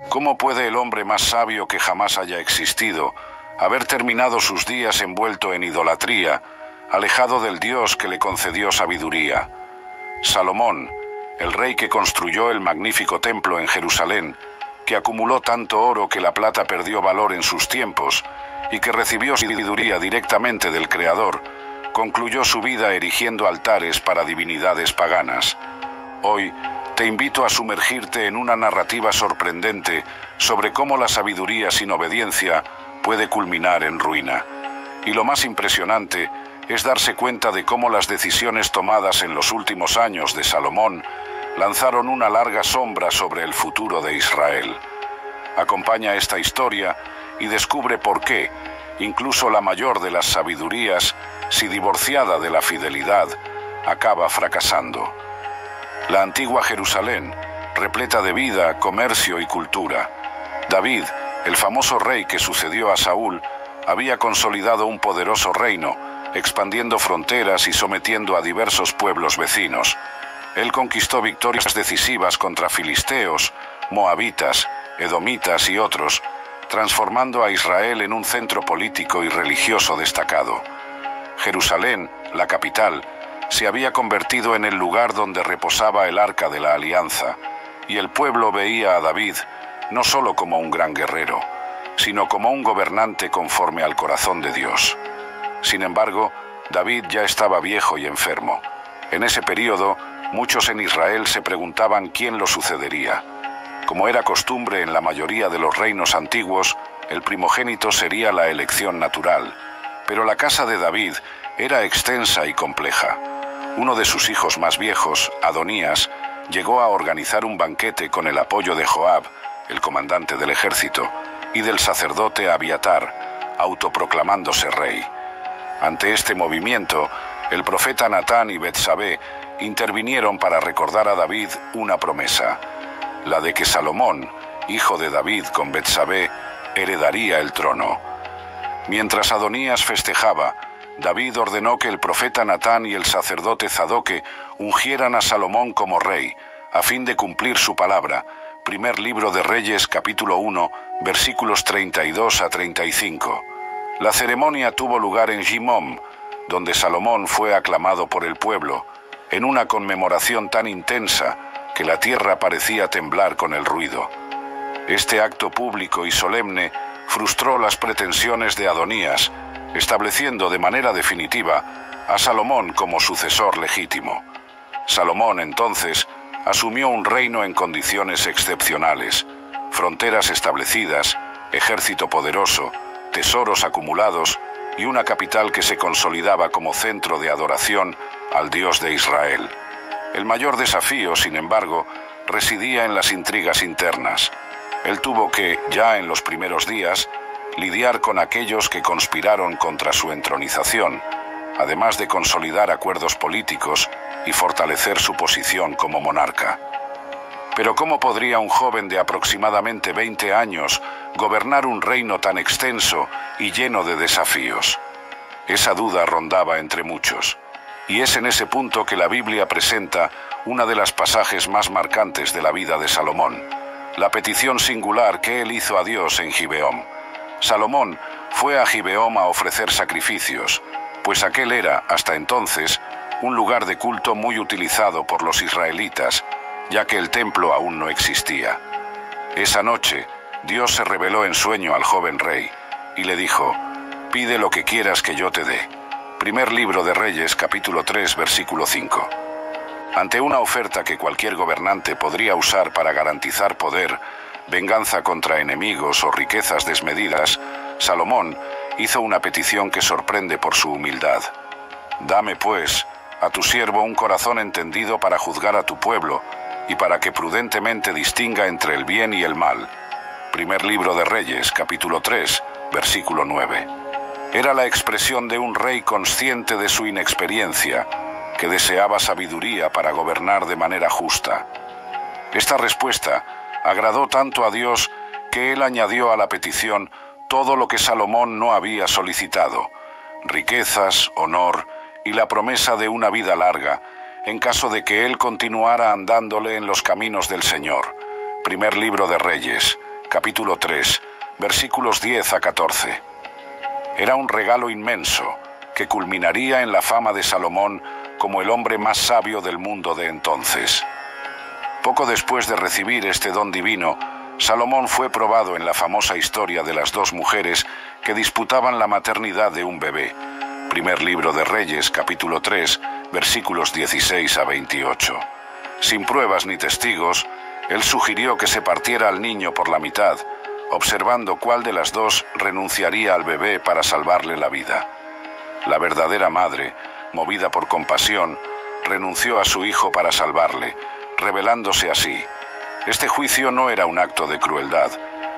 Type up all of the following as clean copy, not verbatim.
¿Cómo puede el hombre más sabio que jamás haya existido haber terminado sus días envuelto en idolatría, alejado del Dios que le concedió sabiduría? Salomón, el rey que construyó el magnífico templo en Jerusalén, que acumuló tanto oro que la plata perdió valor en sus tiempos y que recibió sabiduría directamente del Creador, concluyó su vida erigiendo altares para divinidades paganas. Hoy te invito a sumergirte en una narrativa sorprendente sobre cómo la sabiduría sin obediencia puede culminar en ruina. Y lo más impresionante es darse cuenta de cómo las decisiones tomadas en los últimos años de Salomón lanzaron una larga sombra sobre el futuro de Israel. Acompaña esta historia y descubre por qué, incluso la mayor de las sabidurías, si divorciada de la fidelidad, acaba fracasando. La antigua Jerusalén, repleta de vida, comercio y cultura. David, el famoso rey que sucedió a Saúl, había consolidado un poderoso reino, expandiendo fronteras y sometiendo a diversos pueblos vecinos. Él conquistó victorias decisivas contra filisteos, moabitas, edomitas y otros, transformando a Israel en un centro político y religioso destacado. Jerusalén, la capital, se había convertido en el lugar donde reposaba el Arca de la Alianza, y el pueblo veía a David no solo como un gran guerrero, sino como un gobernante conforme al corazón de Dios. Sin embargo, David ya estaba viejo y enfermo. En ese período, muchos en Israel se preguntaban quién lo sucedería. Como era costumbre en la mayoría de los reinos antiguos, el primogénito sería la elección natural, pero la casa de David era extensa y compleja. Uno de sus hijos más viejos, Adonías, llegó a organizar un banquete con el apoyo de Joab, el comandante del ejército, y del sacerdote Abiatar, autoproclamándose rey. Ante este movimiento, el profeta Natán y Betsabé intervinieron para recordar a David una promesa, la de que Salomón, hijo de David con Betsabé, heredaría el trono. Mientras Adonías festejaba, David ordenó que el profeta Natán y el sacerdote Zadoque ungieran a Salomón como rey, a fin de cumplir su palabra. Primer libro de Reyes, capítulo 1, versículos 32 a 35. La ceremonia tuvo lugar en Gimom, donde Salomón fue aclamado por el pueblo, en una conmemoración tan intensa que la tierra parecía temblar con el ruido. Este acto público y solemne frustró las pretensiones de Adonías, estableciendo de manera definitiva a Salomón como sucesor legítimo. Salomón, entonces, asumió un reino en condiciones excepcionales, fronteras establecidas, ejército poderoso, tesoros acumulados y una capital que se consolidaba como centro de adoración al Dios de Israel. El mayor desafío, sin embargo, residía en las intrigas internas. Él tuvo que, ya en los primeros días, lidiar con aquellos que conspiraron contra su entronización, además de consolidar acuerdos políticos y fortalecer su posición como monarca. Pero ¿cómo podría un joven de aproximadamente 20 años gobernar un reino tan extenso y lleno de desafíos? Esa duda rondaba entre muchos, y es en ese punto que la Biblia presenta una de las pasajes más marcantes de la vida de Salomón, la petición singular que él hizo a Dios en Gibeón. Salomón fue a Gibeón a ofrecer sacrificios, pues aquel era, hasta entonces, un lugar de culto muy utilizado por los israelitas, ya que el templo aún no existía. Esa noche, Dios se reveló en sueño al joven rey y le dijo: «Pide lo que quieras que yo te dé». Primer libro de Reyes, capítulo 3, versículo 5. Ante una oferta que cualquier gobernante podría usar para garantizar poder, venganza contra enemigos o riquezas desmedidas, Salomón hizo una petición que sorprende por su humildad. «Dame, pues, a tu siervo un corazón entendido para juzgar a tu pueblo y para que prudentemente distinga entre el bien y el mal». Primer libro de Reyes, capítulo 3, versículo 9. Era la expresión de un rey consciente de su inexperiencia, que deseaba sabiduría para gobernar de manera justa. Esta respuesta agradó tanto a Dios que él añadió a la petición todo lo que Salomón no había solicitado: riquezas, honor y la promesa de una vida larga, en caso de que él continuara andándole en los caminos del Señor. Primer libro de Reyes, capítulo 3, versículos 10 a 14. Era un regalo inmenso que culminaría en la fama de Salomón como el hombre más sabio del mundo de entonces. Poco después de recibir este don divino, Salomón fue probado en la famosa historia de las dos mujeres que disputaban la maternidad de un bebé. Primer libro de Reyes, capítulo 3, versículos 16 a 28. Sin pruebas ni testigos, él sugirió que se partiera al niño por la mitad, observando cuál de las dos renunciaría al bebé para salvarle la vida. La verdadera madre, movida por compasión, renunció a su hijo para salvarle, revelándose así. Este juicio no era un acto de crueldad,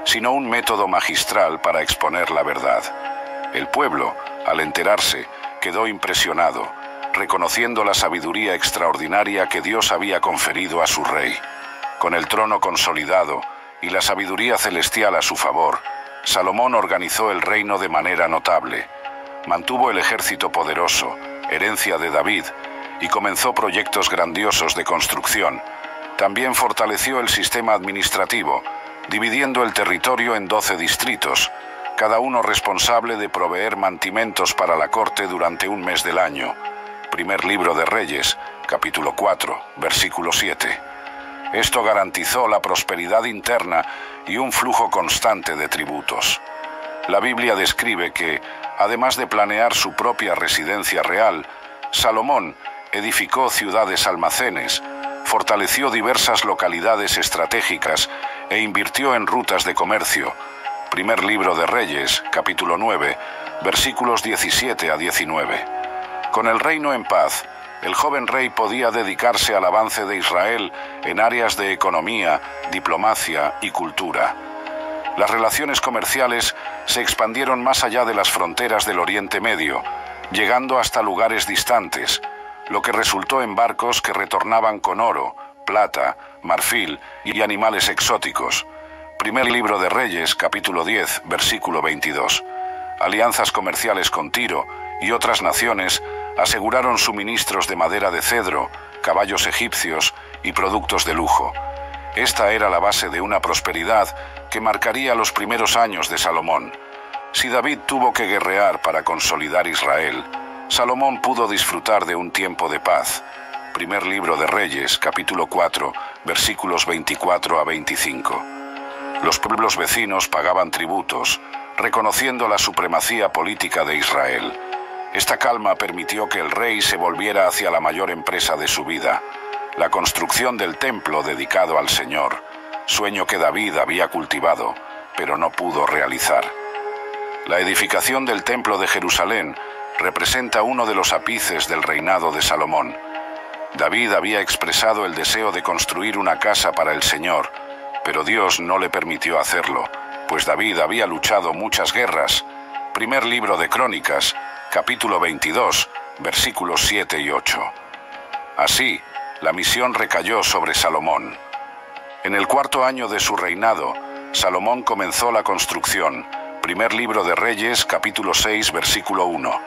sino un método magistral para exponer la verdad. El pueblo, al enterarse, quedó impresionado, reconociendo la sabiduría extraordinaria que Dios había conferido a su rey. Con el trono consolidado y la sabiduría celestial a su favor, Salomón organizó el reino de manera notable. Mantuvo el ejército poderoso, herencia de David, y comenzó proyectos grandiosos de construcción. También fortaleció el sistema administrativo, dividiendo el territorio en 12 distritos, cada uno responsable de proveer mantimentos para la corte durante un mes del año. Primer libro de Reyes, capítulo 4, versículo 7. Esto garantizó la prosperidad interna y un flujo constante de tributos. La Biblia describe que, además de planear su propia residencia real, Salomón edificó ciudades almacenes, fortaleció diversas localidades estratégicas e invirtió en rutas de comercio. Primer libro de Reyes, capítulo 9, versículos 17 a 19. Con el reino en paz, el joven rey podía dedicarse al avance de Israel en áreas de economía, diplomacia y cultura. Las relaciones comerciales se expandieron más allá de las fronteras del Oriente Medio, llegando hasta lugares distantes, lo que resultó en barcos que retornaban con oro, plata, marfil y animales exóticos. Primer libro de Reyes, capítulo 10, versículo 22. Alianzas comerciales con Tiro y otras naciones aseguraron suministros de madera de cedro, caballos egipcios y productos de lujo. Esta era la base de una prosperidad que marcaría los primeros años de Salomón. Si David tuvo que guerrear para consolidar Israel, Salomón pudo disfrutar de un tiempo de paz. Primer libro de Reyes, capítulo 4, versículos 24 a 25. Los pueblos vecinos pagaban tributos, reconociendo la supremacía política de Israel. Esta calma permitió que el rey se volviera hacia la mayor empresa de su vida, la construcción del templo dedicado al Señor, sueño que David había cultivado, pero no pudo realizar. La edificación del templo de Jerusalén representa uno de los ápices del reinado de Salomón. David había expresado el deseo de construir una casa para el Señor, pero Dios no le permitió hacerlo, pues David había luchado muchas guerras. Primer libro de Crónicas, capítulo 22, versículos 7 y 8. Así, la misión recayó sobre Salomón. En el 4º año de su reinado, Salomón comenzó la construcción. Primer libro de Reyes, capítulo 6, versículo 1.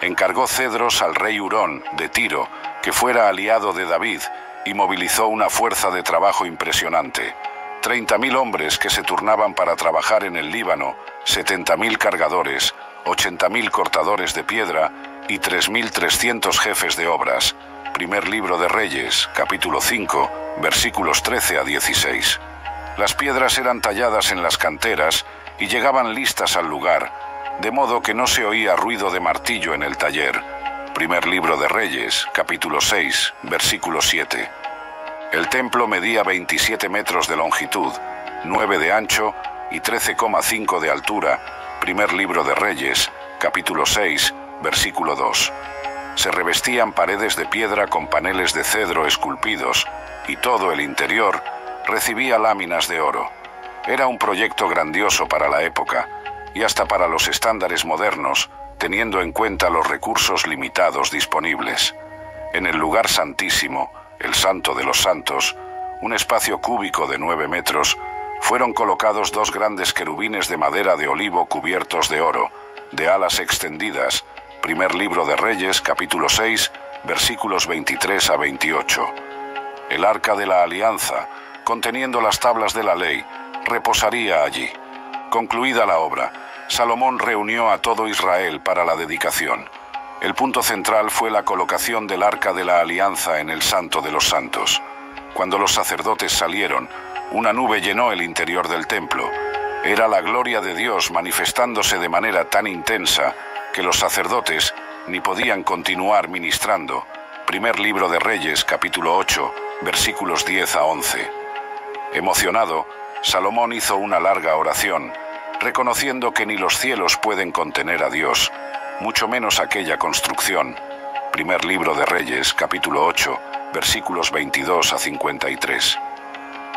Encargó cedros al rey Hurón, de Tiro, que fuera aliado de David, y movilizó una fuerza de trabajo impresionante. 30.000 hombres que se turnaban para trabajar en el Líbano, 70.000 cargadores, 80.000 cortadores de piedra y 3.300 jefes de obras. Primer libro de Reyes, capítulo 5, versículos 13 a 16. Las piedras eran talladas en las canteras y llegaban listas al lugar, de modo que no se oía ruido de martillo en el taller. Primer libro de Reyes, capítulo 6, versículo 7. El templo medía 27 metros de longitud, 9 de ancho y 13,5 de altura. Primer libro de Reyes, capítulo 6, versículo 2. Se revestían paredes de piedra con paneles de cedro esculpidos, y todo el interior recibía láminas de oro. Era un proyecto grandioso para la época, y hasta para los estándares modernos, teniendo en cuenta los recursos limitados disponibles. En el lugar santísimo, el Santo de los Santos, un espacio cúbico de 9 metros, fueron colocados 2 grandes querubines de madera de olivo cubiertos de oro, de alas extendidas. Primer libro de Reyes, capítulo 6, versículos 23 a 28. El Arca de la Alianza, conteniendo las tablas de la ley, reposaría allí. Concluida la obra, Salomón reunió a todo Israel para la dedicación. El punto central fue la colocación del Arca de la Alianza en el Santo de los Santos. Cuando los sacerdotes salieron, una nube llenó el interior del templo. Era la gloria de Dios manifestándose de manera tan intensa que los sacerdotes ni podían continuar ministrando. Primer libro de Reyes, capítulo 8, versículos 10 a 11. Emocionado, Salomón hizo una larga oración, reconociendo que ni los cielos pueden contener a Dios, mucho menos aquella construcción. Primer libro de Reyes, capítulo 8, versículos 22 a 53.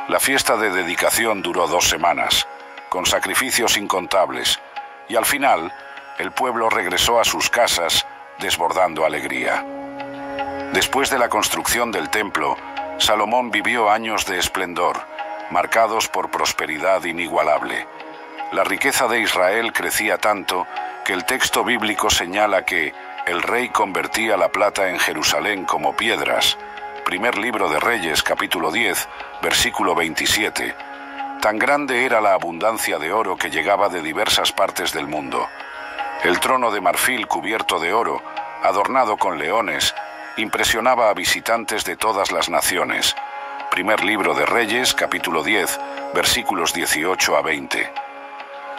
La fiesta de dedicación duró 2 semanas, con sacrificios incontables, y al final, el pueblo regresó a sus casas, desbordando alegría. Después de la construcción del templo, Salomón vivió años de esplendor, marcados por prosperidad inigualable. La riqueza de Israel crecía tanto que el texto bíblico señala que el rey convertía la plata en Jerusalén como piedras. Primer libro de Reyes, capítulo 10, versículo 27. Tan grande era la abundancia de oro que llegaba de diversas partes del mundo. El trono de marfil cubierto de oro, adornado con leones, impresionaba a visitantes de todas las naciones. Primer libro de Reyes, capítulo 10, versículos 18 a 20.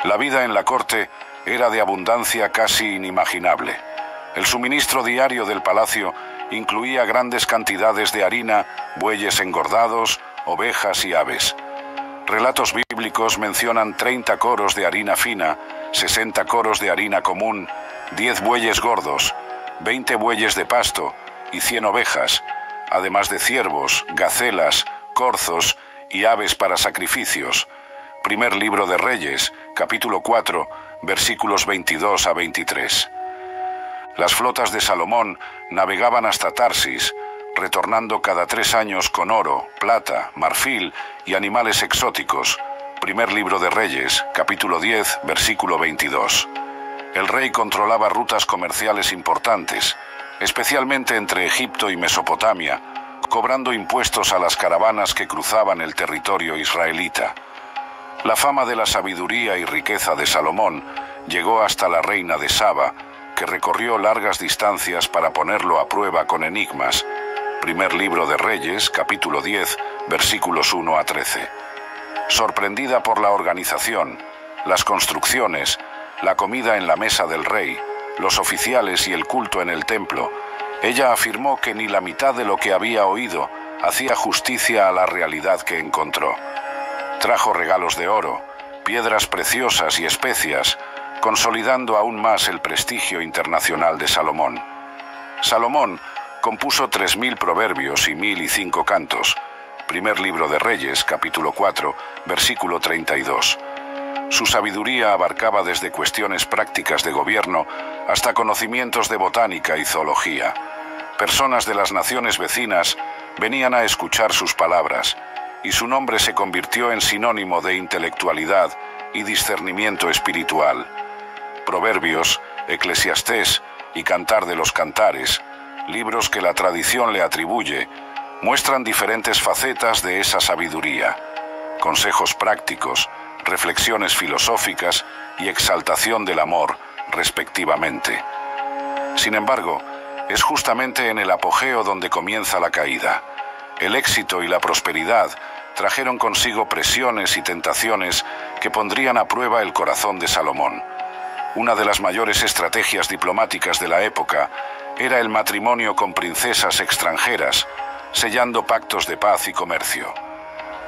La vida en la corte era de abundancia casi inimaginable. El suministro diario del palacio incluía grandes cantidades de harina, bueyes engordados, ovejas y aves. Relatos bíblicos mencionan 30 coros de harina fina, 60 coros de harina común, 10 bueyes gordos, 20 bueyes de pasto y 100 ovejas, además de ciervos, gacelas, corzos y aves para sacrificios. Primer libro de Reyes, capítulo 4, versículos 22 a 23. Las flotas de Salomón navegaban hasta Tarsis, retornando cada 3 años con oro, plata, marfil y animales exóticos. Primer libro de Reyes, capítulo 10, versículo 22. El rey controlaba rutas comerciales importantes, especialmente entre Egipto y Mesopotamia, cobrando impuestos a las caravanas que cruzaban el territorio israelita. La fama de la sabiduría y riqueza de Salomón llegó hasta la reina de Saba, que recorrió largas distancias para ponerlo a prueba con enigmas. Primer libro de Reyes, capítulo 10, versículos 1 a 13. Sorprendida por la organización, las construcciones, la comida en la mesa del rey, los oficiales y el culto en el templo, ella afirmó que ni la mitad de lo que había oído hacía justicia a la realidad que encontró. Trajo regalos de oro, piedras preciosas y especias, consolidando aún más el prestigio internacional de Salomón. Salomón compuso 3000 proverbios y 1005 cantos. Primer libro de Reyes, capítulo 4, versículo 32. Su sabiduría abarcaba desde cuestiones prácticas de gobierno hasta conocimientos de botánica y zoología. Personas de las naciones vecinas venían a escuchar sus palabras, y su nombre se convirtió en sinónimo de intelectualidad y discernimiento espiritual. Proverbios, Eclesiastés y Cantar de los Cantares, libros que la tradición le atribuye, muestran diferentes facetas de esa sabiduría, consejos prácticos, reflexiones filosóficas y exaltación del amor, respectivamente. Sin embargo, es justamente en el apogeo donde comienza la caída. El éxito y la prosperidad trajeron consigo presiones y tentaciones que pondrían a prueba el corazón de Salomón. Una de las mayores estrategias diplomáticas de la época era el matrimonio con princesas extranjeras, sellando pactos de paz y comercio.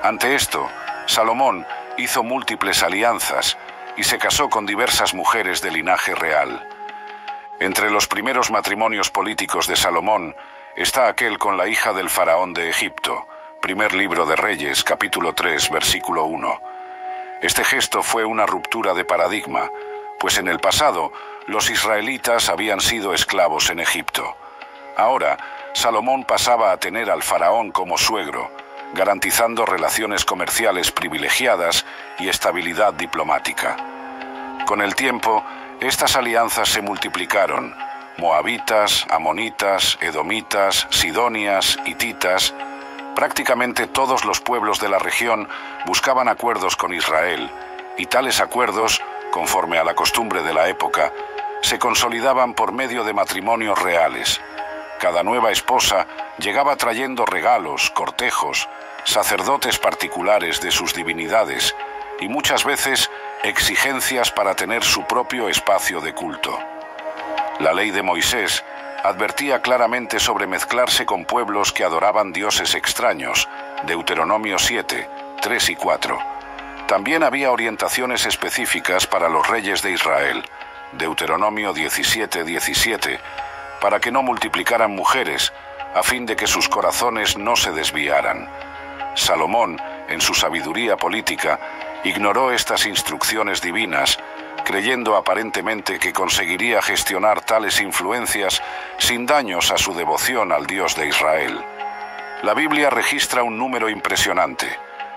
Ante esto, Salomón hizo múltiples alianzas y se casó con diversas mujeres de linaje real. Entre los primeros matrimonios políticos de Salomón está aquel con la hija del faraón de Egipto, primer libro de Reyes, capítulo 3, versículo 1. Este gesto fue una ruptura de paradigma, pues en el pasado los israelitas habían sido esclavos en Egipto. Ahora, Salomón pasaba a tener al faraón como suegro, garantizando relaciones comerciales privilegiadas y estabilidad diplomática. Con el tiempo, estas alianzas se multiplicaron. Moabitas, amonitas, edomitas, sidonias, hititas, Prácticamente todos los pueblos de la región buscaban acuerdos con Israel, y tales acuerdos, conforme a la costumbre de la época, se consolidaban por medio de matrimonios reales. Cada nueva esposa llegaba trayendo regalos, cortejos, sacerdotes particulares de sus divinidades y muchas veces exigencias para tener su propio espacio de culto. La ley de Moisés advertía claramente sobre mezclarse con pueblos que adoraban dioses extraños, Deuteronomio 7, 3 y 4. También había orientaciones específicas para los reyes de Israel, Deuteronomio 17, 17, para que no multiplicaran mujeres, a fin de que sus corazones no se desviaran. Salomón, en su sabiduría política, ignoró estas instrucciones divinas, creyendo aparentemente que conseguiría gestionar tales influencias sin daños a su devoción al Dios de Israel. La Biblia registra un número impresionante: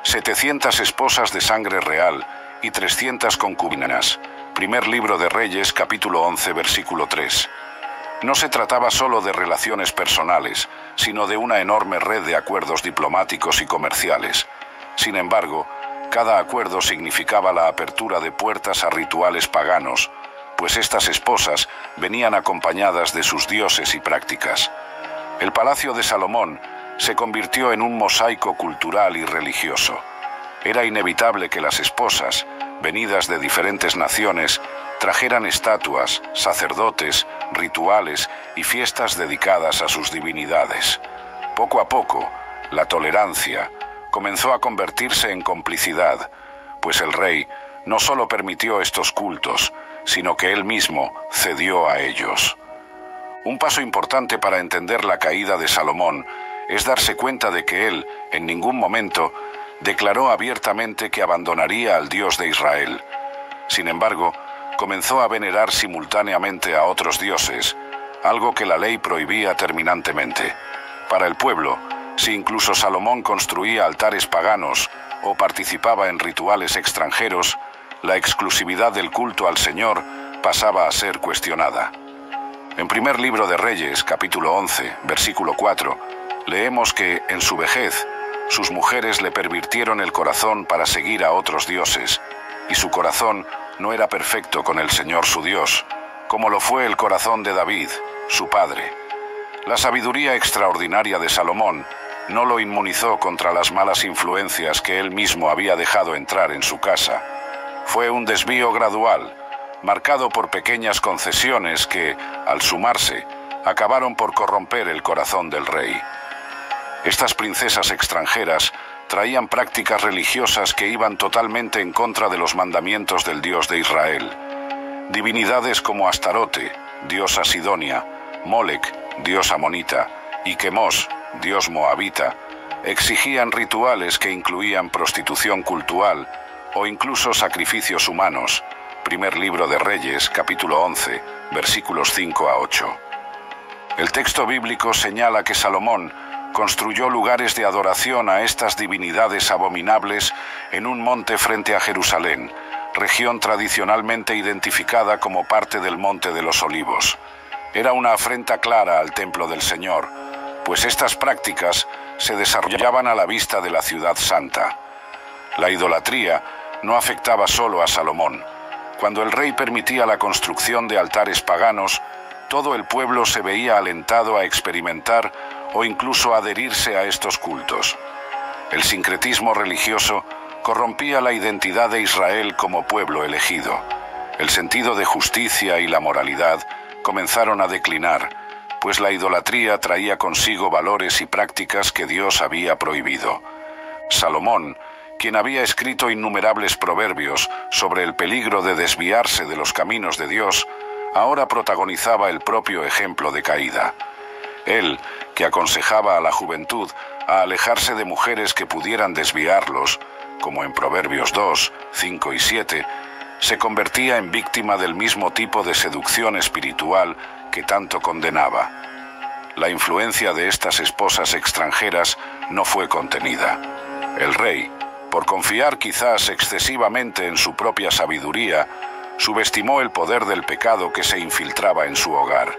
700 esposas de sangre real y 300 concubinas. Primer libro de Reyes, capítulo 11, versículo 3. No se trataba solo de relaciones personales, sino de una enorme red de acuerdos diplomáticos y comerciales. Sin embargo, cada acuerdo significaba la apertura de puertas a rituales paganos, pues estas esposas venían acompañadas de sus dioses y prácticas. El palacio de Salomón se convirtió en un mosaico cultural y religioso. Era inevitable que las esposas, venidas de diferentes naciones, trajeran estatuas, sacerdotes, rituales y fiestas dedicadas a sus divinidades. Poco a poco, la tolerancia comenzó a convertirse en complicidad, pues el rey no solo permitió estos cultos, sino que él mismo cedió a ellos. Un paso importante para entender la caída de Salomón es darse cuenta de que él, en ningún momento, declaró abiertamente que abandonaría al Dios de Israel. Sin embargo, comenzó a venerar simultáneamente a otros dioses, algo que la ley prohibía terminantemente. Para el pueblo, si incluso Salomón construía altares paganos o participaba en rituales extranjeros, la exclusividad del culto al Señor pasaba a ser cuestionada. En primer libro de Reyes, capítulo 11, versículo 4, leemos que, en su vejez, sus mujeres le pervirtieron el corazón para seguir a otros dioses, y su corazón no era perfecto con el Señor su Dios, como lo fue el corazón de David, su padre. La sabiduría extraordinaria de Salomón no lo inmunizó contra las malas influencias que él mismo había dejado entrar en su casa. Fue un desvío gradual, marcado por pequeñas concesiones que, al sumarse, acabaron por corromper el corazón del rey. Estas princesas extranjeras traían prácticas religiosas que iban totalmente en contra de los mandamientos del Dios de Israel. Divinidades como Astarote, diosa sidonia, Molec, dios amonita, y Quemos, dios moabita, exigían rituales que incluían prostitución cultural o incluso sacrificios humanos. Primer libro de Reyes, capítulo 11, versículos 5 a 8. El texto bíblico señala que Salomón construyó lugares de adoración a estas divinidades abominables en un monte frente a Jerusalén, región tradicionalmente identificada como parte del Monte de los Olivos. Era una afrenta clara al templo del Señor, pues estas prácticas se desarrollaban a la vista de la ciudad santa. La idolatría no afectaba solo a Salomón. Cuando el rey permitía la construcción de altares paganos, todo el pueblo se veía alentado a experimentar o incluso adherirse a estos cultos. El sincretismo religioso corrompía la identidad de Israel como pueblo elegido. El sentido de justicia y la moralidad comenzaron a declinar, pues la idolatría traía consigo valores y prácticas que Dios había prohibido. Salomón, quien había escrito innumerables proverbios sobre el peligro de desviarse de los caminos de Dios, ahora protagonizaba el propio ejemplo de caída. Él, que aconsejaba a la juventud a alejarse de mujeres que pudieran desviarlos, como en Proverbios 2, 5 y 7, se convertía en víctima del mismo tipo de seducción espiritual que tanto condenaba. La influencia de estas esposas extranjeras no fue contenida. El rey, por confiar quizás excesivamente en su propia sabiduría, subestimó el poder del pecado que se infiltraba en su hogar.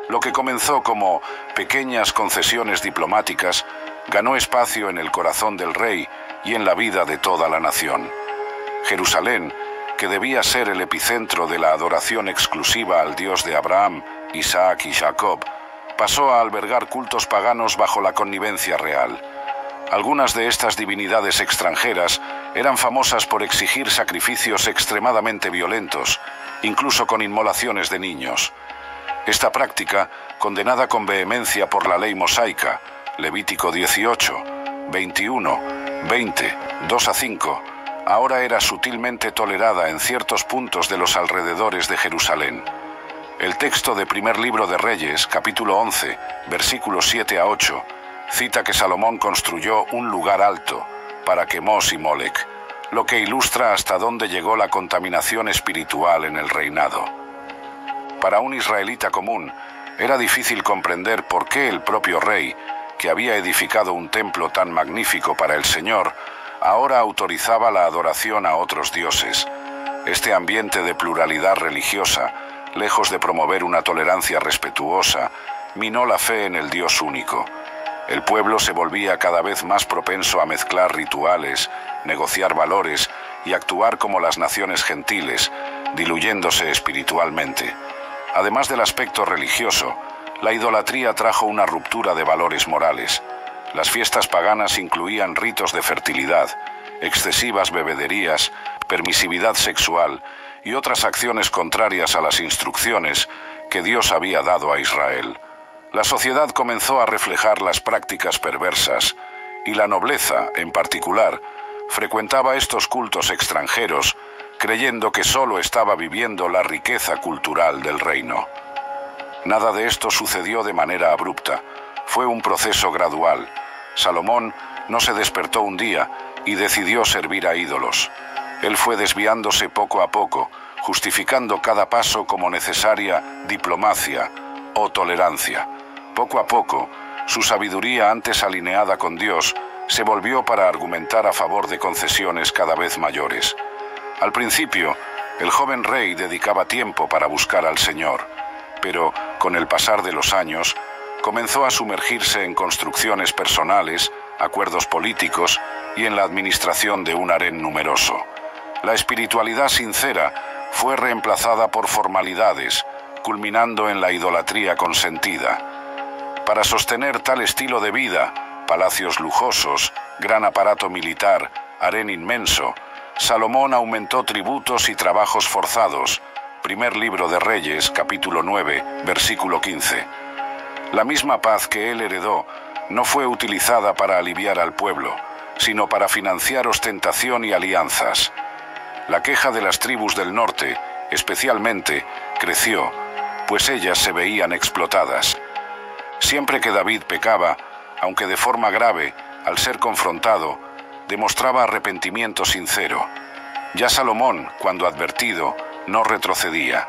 Lo que comenzó como pequeñas concesiones diplomáticas ganó espacio en el corazón del rey y en la vida de toda la nación. Jerusalén, que debía ser el epicentro de la adoración exclusiva al Dios de Abraham, Isaac y Jacob, pasó a albergar cultos paganos bajo la connivencia real. Algunas de estas divinidades extranjeras eran famosas por exigir sacrificios extremadamente violentos, incluso con inmolaciones de niños. Esta práctica, condenada con vehemencia por la ley mosaica, Levítico 18, 21, 20, 2-5, ahora era sutilmente tolerada en ciertos puntos de los alrededores de Jerusalén. El texto de Primer Libro de Reyes, capítulo 11, versículos 7-8, cita que Salomón construyó un lugar alto para Quemos y Molec, lo que ilustra hasta dónde llegó la contaminación espiritual en el reinado. Para un israelita común, era difícil comprender por qué el propio rey, que había edificado un templo tan magnífico para el Señor, ahora autorizaba la adoración a otros dioses. Este ambiente de pluralidad religiosa, lejos de promover una tolerancia respetuosa, minó la fe en el Dios único. El pueblo se volvía cada vez más propenso a mezclar rituales, negociar valores y actuar como las naciones gentiles, diluyéndose espiritualmente. Además del aspecto religioso, la idolatría trajo una ruptura de valores morales. Las fiestas paganas incluían ritos de fertilidad, excesivas bebederías, permisividad sexual y otras acciones contrarias a las instrucciones que Dios había dado a Israel. La sociedad comenzó a reflejar las prácticas perversas, y la nobleza, en particular, frecuentaba estos cultos extranjeros, creyendo que solo estaba viviendo la riqueza cultural del reino. Nada de esto sucedió de manera abrupta, fue un proceso gradual. Salomón no se despertó un día y decidió servir a ídolos. Él fue desviándose poco a poco, justificando cada paso como necesaria diplomacia o tolerancia. Poco a poco, su sabiduría antes alineada con Dios se volvió para argumentar a favor de concesiones cada vez mayores. Al principio, el joven rey dedicaba tiempo para buscar al Señor, pero con el pasar de los años, comenzó a sumergirse en construcciones personales, acuerdos políticos y en la administración de un harén numeroso. La espiritualidad sincera fue reemplazada por formalidades, culminando en la idolatría consentida. Para sostener tal estilo de vida, palacios lujosos, gran aparato militar, harén inmenso, Salomón aumentó tributos y trabajos forzados. Primer Libro de Reyes, capítulo 9, versículo 15. La misma paz que él heredó no fue utilizada para aliviar al pueblo, sino para financiar ostentación y alianzas. La queja de las tribus del norte, especialmente, creció, pues ellas se veían explotadas. Siempre que David pecaba, aunque de forma grave, al ser confrontado, demostraba arrepentimiento sincero. Ya Salomón, cuando advertido, no retrocedía.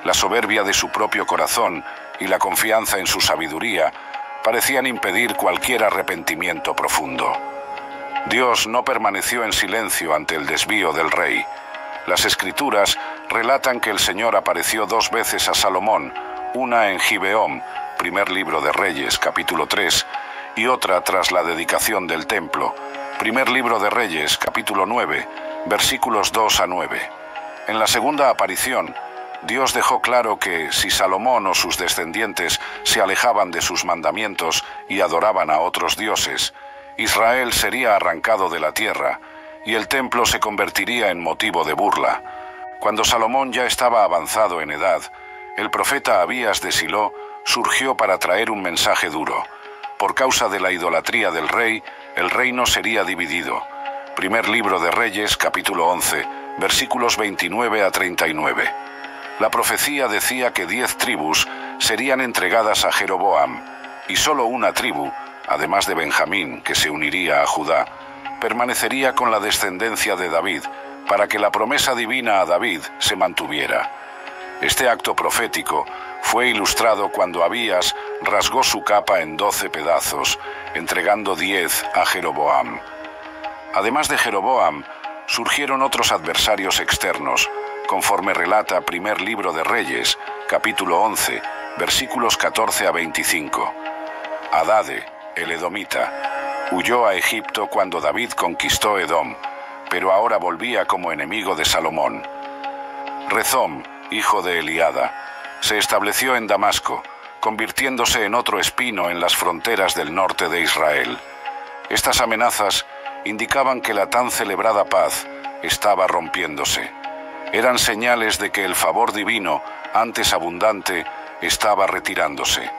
La soberbia de su propio corazón y la confianza en su sabiduría parecían impedir cualquier arrepentimiento profundo. Dios no permaneció en silencio ante el desvío del rey. Las Escrituras relatan que el Señor apareció 2 veces a Salomón, una en Gibeón, Primer Libro de Reyes, capítulo 3, y otra tras la dedicación del templo, Primer Libro de Reyes, capítulo 9, versículos 2-9. En la segunda aparición, Dios dejó claro que si Salomón o sus descendientes se alejaban de sus mandamientos y adoraban a otros dioses, Israel sería arrancado de la tierra y el templo se convertiría en motivo de burla. Cuando Salomón ya estaba avanzado en edad, el profeta Abías de Silo surgió para traer un mensaje duro. Por causa de la idolatría del rey, el reino sería dividido. Primer Libro de Reyes, capítulo 11, versículos 29-39. La profecía decía que 10 tribus serían entregadas a Jeroboam, y solo una tribu, además de Benjamín, que se uniría a Judá, permanecería con la descendencia de David, para que la promesa divina a David se mantuviera. Este acto profético fue ilustrado cuando Abías rasgó su capa en 12 pedazos, entregando 10 a Jeroboam. Además de Jeroboam, surgieron otros adversarios externos, conforme relata Primer Libro de Reyes, capítulo 11, versículos 14-25. Hadade, el edomita, Huyó a Egipto cuando David conquistó Edom, pero ahora volvía como enemigo de Salomón. Rezom, hijo de Eliada, se estableció en Damasco, convirtiéndose en otro espino en las fronteras del norte de Israel. Estas amenazas indicaban que la tan celebrada paz estaba rompiéndose. Eran señales de que el favor divino, antes abundante, estaba retirándose.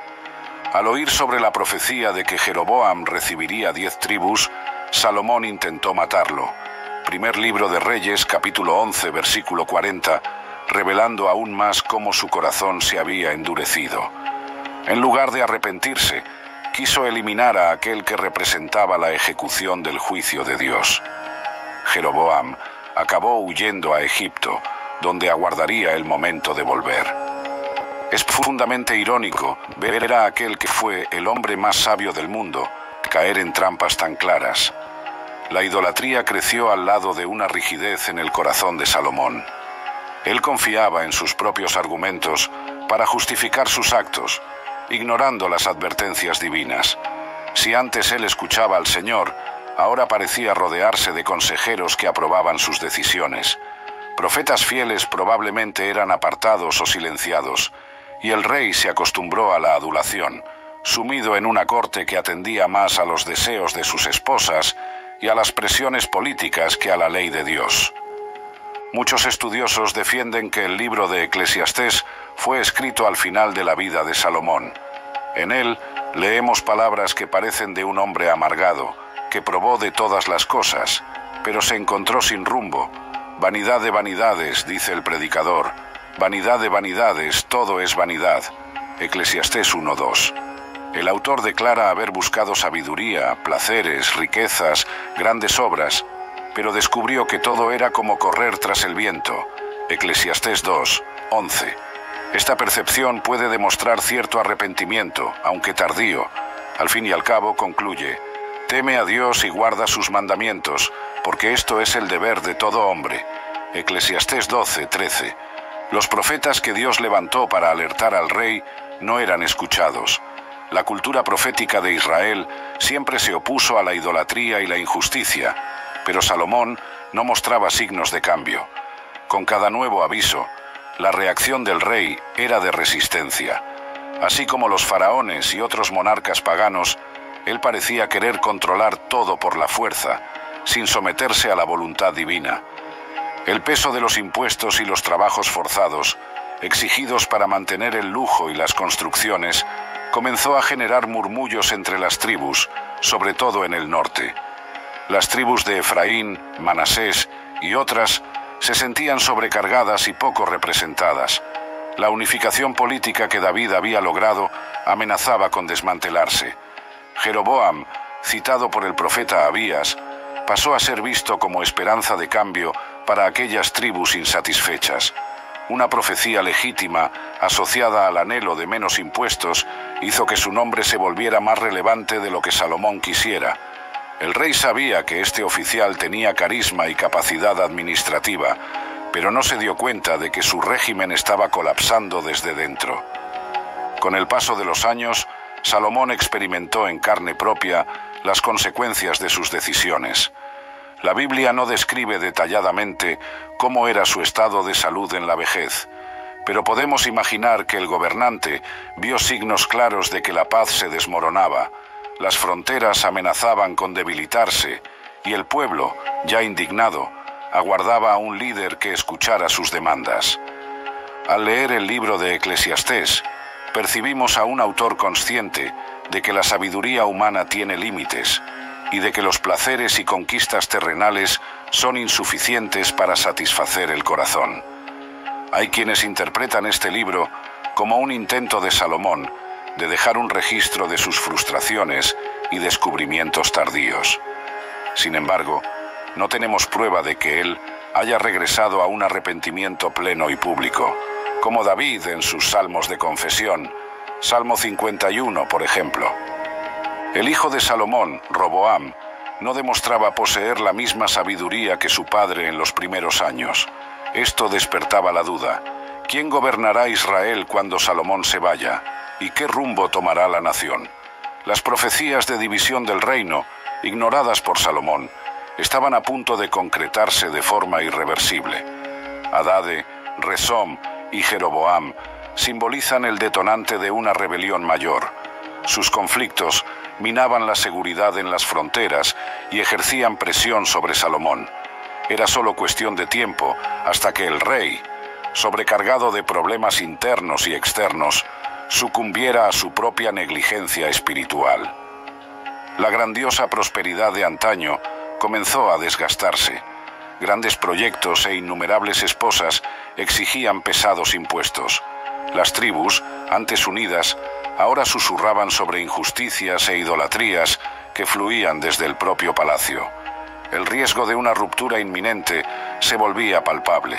Al oír sobre la profecía de que Jeroboam recibiría 10 tribus, Salomón intentó matarlo. Primer libro de Reyes, capítulo 11, versículo 40, revelando aún más cómo su corazón se había endurecido. En lugar de arrepentirse, quiso eliminar a aquel que representaba la ejecución del juicio de Dios. Jeroboam acabó huyendo a Egipto, donde aguardaría el momento de volver. Es profundamente irónico ver a aquel que fue el hombre más sabio del mundo caer en trampas tan claras. La idolatría creció al lado de una rigidez en el corazón de Salomón. Él confiaba en sus propios argumentos para justificar sus actos, ignorando las advertencias divinas. Si antes él escuchaba al Señor, ahora parecía rodearse de consejeros que aprobaban sus decisiones. Profetas fieles probablemente eran apartados o silenciados, y el rey se acostumbró a la adulación, sumido en una corte que atendía más a los deseos de sus esposas y a las presiones políticas que a la ley de Dios. Muchos estudiosos defienden que el libro de Eclesiastés fue escrito al final de la vida de Salomón. En él leemos palabras que parecen de un hombre amargado, que probó de todas las cosas, pero se encontró sin rumbo. Vanidad de vanidades, dice el predicador. Vanidad de vanidades, todo es vanidad. Eclesiastés 1:2. El autor declara haber buscado sabiduría, placeres, riquezas, grandes obras, pero descubrió que todo era como correr tras el viento. Eclesiastés 2:11. Esta percepción puede demostrar cierto arrepentimiento, aunque tardío. Al fin y al cabo, concluye: teme a Dios y guarda sus mandamientos, porque esto es el deber de todo hombre. Eclesiastés 12:13. Los profetas que Dios levantó para alertar al rey no eran escuchados. La cultura profética de Israel siempre se opuso a la idolatría y la injusticia, pero Salomón no mostraba signos de cambio. Con cada nuevo aviso, la reacción del rey era de resistencia. Así como los faraones y otros monarcas paganos, él parecía querer controlar todo por la fuerza, sin someterse a la voluntad divina. El peso de los impuestos y los trabajos forzados, exigidos para mantener el lujo y las construcciones, comenzó a generar murmullos entre las tribus, sobre todo en el norte. Las tribus de Efraín, Manasés y otras se sentían sobrecargadas y poco representadas. La unificación política que David había logrado amenazaba con desmantelarse. Jeroboam, citado por el profeta Abías, pasó a ser visto como esperanza de cambio para aquellas tribus insatisfechas. Una profecía legítima, asociada al anhelo de menos impuestos, hizo que su nombre se volviera más relevante de lo que Salomón quisiera. El rey sabía que este oficial tenía carisma y capacidad administrativa, pero no se dio cuenta de que su régimen estaba colapsando desde dentro. Con el paso de los años, Salomón experimentó en carne propia las consecuencias de sus decisiones. La Biblia no describe detalladamente cómo era su estado de salud en la vejez, pero podemos imaginar que el gobernante vio signos claros de que la paz se desmoronaba, las fronteras amenazaban con debilitarse y el pueblo, ya indignado, aguardaba a un líder que escuchara sus demandas. Al leer el libro de Eclesiastés, percibimos a un autor consciente de que la sabiduría humana tiene límites y de que los placeres y conquistas terrenales son insuficientes para satisfacer el corazón. Hay quienes interpretan este libro como un intento de Salomón de dejar un registro de sus frustraciones y descubrimientos tardíos. Sin embargo, no tenemos prueba de que él haya regresado a un arrepentimiento pleno y público, como David en sus salmos de confesión, Salmo 51, por ejemplo. El hijo de Salomón, Roboam, no demostraba poseer la misma sabiduría que su padre en los primeros años. Esto despertaba la duda: ¿quién gobernará Israel cuando Salomón se vaya? ¿Y qué rumbo tomará la nación? Las profecías de división del reino ignoradas por Salomón, estaban a punto de concretarse de forma irreversible. Hadade, Rezón y Jeroboam simbolizan el detonante de una rebelión mayor. Sus conflictos minaban la seguridad en las fronteras y ejercían presión sobre Salomón. Era solo cuestión de tiempo hasta que el rey, sobrecargado de problemas internos y externos, sucumbiera a su propia negligencia espiritual. La grandiosa prosperidad de antaño comenzó a desgastarse. Grandes proyectos e innumerables esposas exigían pesados impuestos. Las tribus, antes unidas, ahora susurraban sobre injusticias e idolatrías que fluían desde el propio palacio. El riesgo de una ruptura inminente se volvía palpable.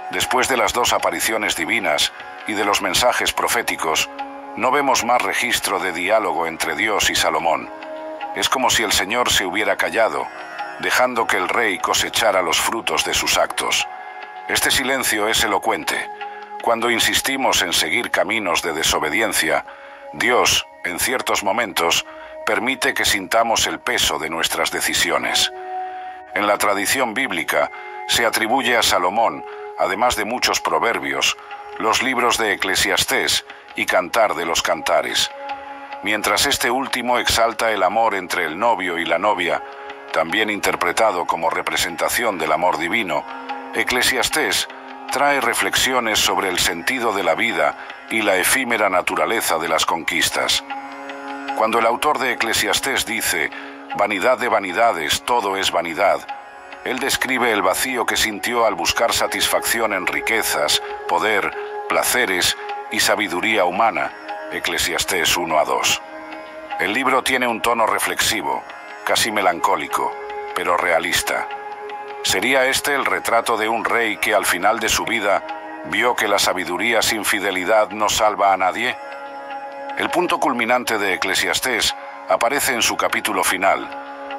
Después de las 2 apariciones divinas y de los mensajes proféticos, no vemos más registro de diálogo entre Dios y Salomón. Es como si el Señor se hubiera callado, dejando que el rey cosechara los frutos de sus actos. Este silencio es elocuente. Cuando insistimos en seguir caminos de desobediencia, Dios, en ciertos momentos, permite que sintamos el peso de nuestras decisiones. En la tradición bíblica se atribuye a Salomón, además de muchos proverbios, los libros de Eclesiastés y Cantar de los Cantares. Mientras este último exalta el amor entre el novio y la novia, también interpretado como representación del amor divino, Eclesiastés trae reflexiones sobre el sentido de la vida y la efímera naturaleza de las conquistas. Cuando el autor de Eclesiastés dice, «Vanidad de vanidades, todo es vanidad», él describe el vacío que sintió al buscar satisfacción en riquezas, poder, placeres y sabiduría humana. Eclesiastés 1-2. El libro tiene un tono reflexivo, casi melancólico, pero realista. ¿Sería este el retrato de un rey que al final de su vida vio que la sabiduría sin fidelidad no salva a nadie? El punto culminante de Eclesiastés aparece en su capítulo final,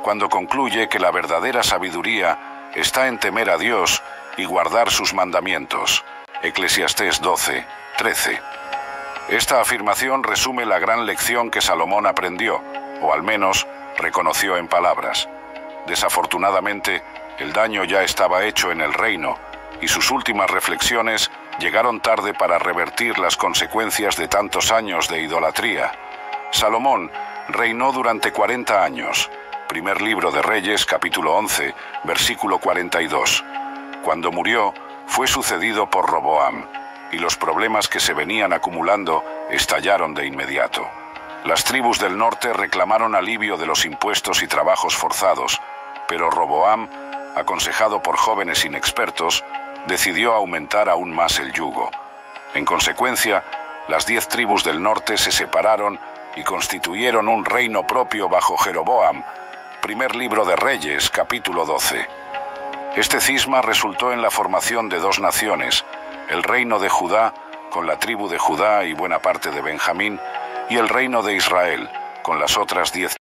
cuando concluye que la verdadera sabiduría está en temer a Dios y guardar sus mandamientos. Eclesiastés 12:13. Esta afirmación resume la gran lección que Salomón aprendió, o al menos reconoció en palabras. Desafortunadamente, el daño ya estaba hecho en el reino, y sus últimas reflexiones llegaron tarde para revertir las consecuencias de tantos años de idolatría. Salomón reinó durante 40 años. Primer libro de Reyes, capítulo 11, versículo 42. Cuando murió, fue sucedido por Roboam, y los problemas que se venían acumulando estallaron de inmediato. Las tribus del norte reclamaron alivio de los impuestos y trabajos forzados, pero Roboam, aconsejado por jóvenes inexpertos, decidió aumentar aún más el yugo. En consecuencia, las 10 tribus del norte se separaron y constituyeron un reino propio bajo Jeroboam. Primer libro de Reyes, capítulo 12. Este cisma resultó en la formación de 2 naciones, el reino de Judá, con la tribu de Judá y buena parte de Benjamín, y el reino de Israel, con las otras 10